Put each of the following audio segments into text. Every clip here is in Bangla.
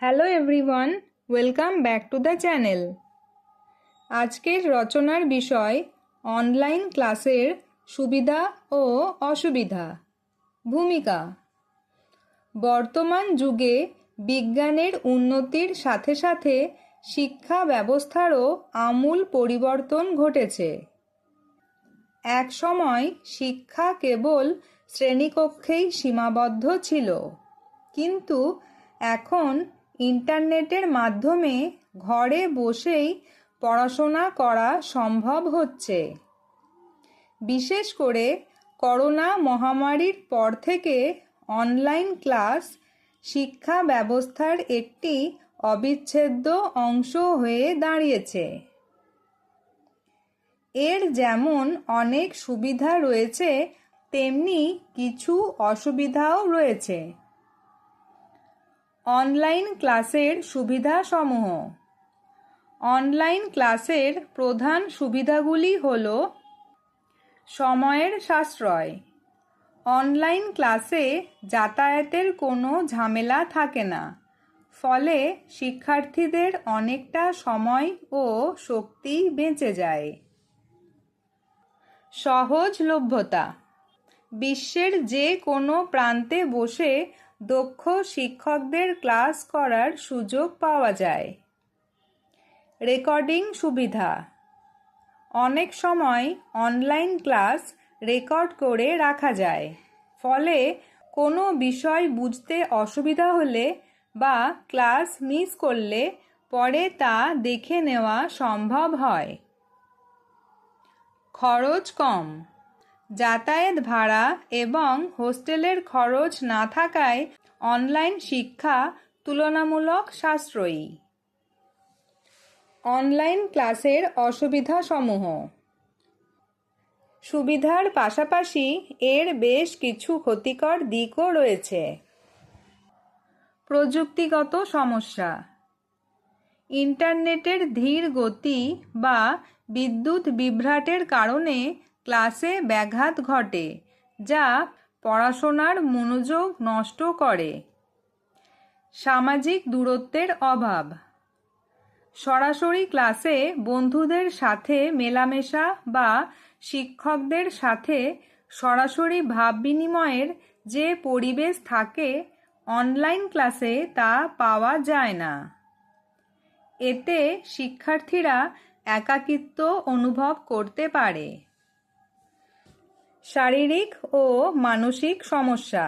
Hello everyone, welcome back to the channel. আজকের রচনার বিষয় অনলাইন ক্লাসের সুবিধা ও অসুবিধা। ভূমিকা। বর্তমান যুগে বিজ্ঞানের উন্নতির সাথে সাথে শিক্ষা ব্যবস্থারও আমূল পরিবর্তন ঘটেছে। এক সময় শিক্ষা কেবল শ্রেণীকক্ষেই সীমাবদ্ধ ছিল, কিন্তু এখন ইন্টারনেটের মাধ্যমে ঘরে বসেই পড়াশোনা করা সম্ভব হচ্ছে। বিশেষ করে করোনা মহামারীর পর থেকে অনলাইন ক্লাস শিক্ষা ব্যবস্থার একটি অবিচ্ছেদ্য অংশ হয়ে দাঁড়িয়েছে। এর যেমন অনেক সুবিধা রয়েছে, তেমনি কিছু অসুবিধাও রয়েছে। অনলাইন ক্লাসের সুবিধাসমূহ। অনলাইন ক্লাসের প্রধান সুবিধাগুলি হল: সময়ের সাশ্রয়। অনলাইন ক্লাসে যাতায়াতের কোনো ঝামেলা থাকে না, ফলে শিক্ষার্থীদের অনেকটা সময় ও শক্তি বেঁচে যায়। সহজলভ্যতা। বিশ্বের যে কোনো প্রান্তে বসে দক্ষ শিক্ষকদের ক্লাস করার সুযোগ পাওয়া যায়। রেকর্ডিং সুবিধা। অনেক সময় অনলাইন ক্লাস রেকর্ড করে রাখা যায়, ফলে কোনো বিষয় বুঝতে অসুবিধা হলে বা ক্লাস মিস করলে পরে তা দেখে নেওয়া সম্ভব হয়। খরচ কম। যাতায়াত ভাড়া এবং হোস্টেলের খরচ না থাকায় অনলাইন শিক্ষা তুলনামূলক সাশ্রয়ী। অনলাইন ক্লাসের অসুবিধাসমূহ। সুবিধার পাশাপাশি এর বেশ কিছু ক্ষতিকর দিকও রয়েছে। প্রযুক্তিগত সমস্যা। ইন্টারনেটের ধীর গতি বা বিদ্যুৎ বিভ্রাটের কারণে ক্লাসে ব্যাঘাত ঘটে, যা পড়াশোনার মনোযোগ নষ্ট করে। সামাজিক দূরত্বের অভাব। সরাসরি ক্লাসে বন্ধুদের সাথে মেলামেশা বা শিক্ষকদের সাথে সরাসরি ভাব বিনিময়ের যে পরিবেশ থাকে, অনলাইন ক্লাসে তা পাওয়া যায় না। এতে শিক্ষার্থীরা একাকিত্ব অনুভব করতে পারে। শারীরিক ও মানসিক সমস্যা।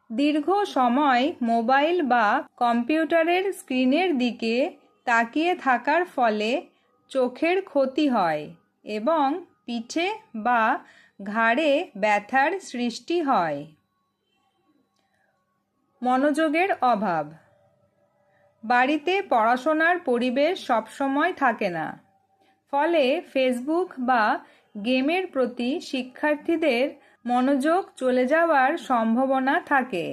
দীর্ঘ সময় মোবাইল বা কম্পিউটারের স্ক্রিনের দিকে তাকিয়ে থাকার ফলে চোখের ক্ষতি হয় এবং পিঠে বা ঘাড়ে ব্যথার সৃষ্টি হয়। মনোযোগের অভাব। বাড়িতে পড়াশোনার পরিবেশ সবসময় থাকে না, ফলে ফেসবুক বা গেমের প্রতি শিক্ষার্থীদের মনোযোগ চলে যাওয়ার সম্ভাবনা থাকে।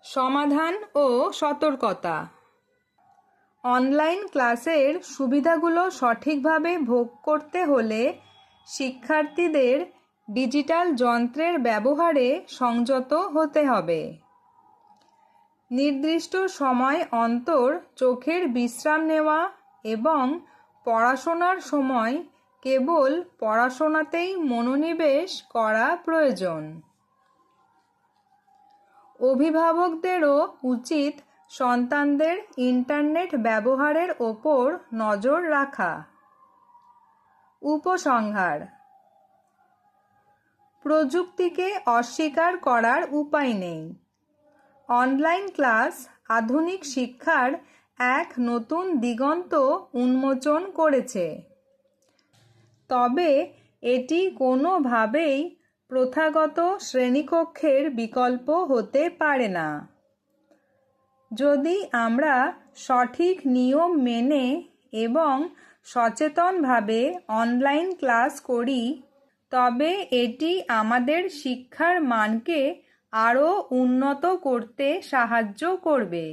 সমাধান ও সতর্কতা। অনলাইন ক্লাসের সুবিধাগুলো সঠিকভাবে ভোগ করতে হলে শিক্ষার্থীদের ডিজিটাল যন্ত্রের ব্যবহারে সংযত হতে হবে। নির্দিষ্ট সময় অন্তর চোখের বিশ্রাম নেওয়া এবং পড়াশোনার সময় কেবল পড়াশোনাতেই মনোনিবেশ করা প্রয়োজন। অভিভাবকদেরও উচিত সন্তানদের ইন্টারনেট ব্যবহারের ওপর নজর রাখা। উপসংহার। প্রযুক্তিকে অস্বীকার করার উপায় নেই। অনলাইন ক্লাস আধুনিক শিক্ষার এক নতুন দিগন্ত উন্মোচন করেছে, তবে এটি কোনোভাবেই প্রথাগত শ্রেণীকক্ষের বিকল্প হতে পারে না। যদি আমরা সঠিক নিয়ম মেনে এবং সচেতনভাবে অনলাইন ক্লাস করি, তবে এটি আমাদের শিক্ষার মানকে আরও উন্নত করতে সাহায্য করবে।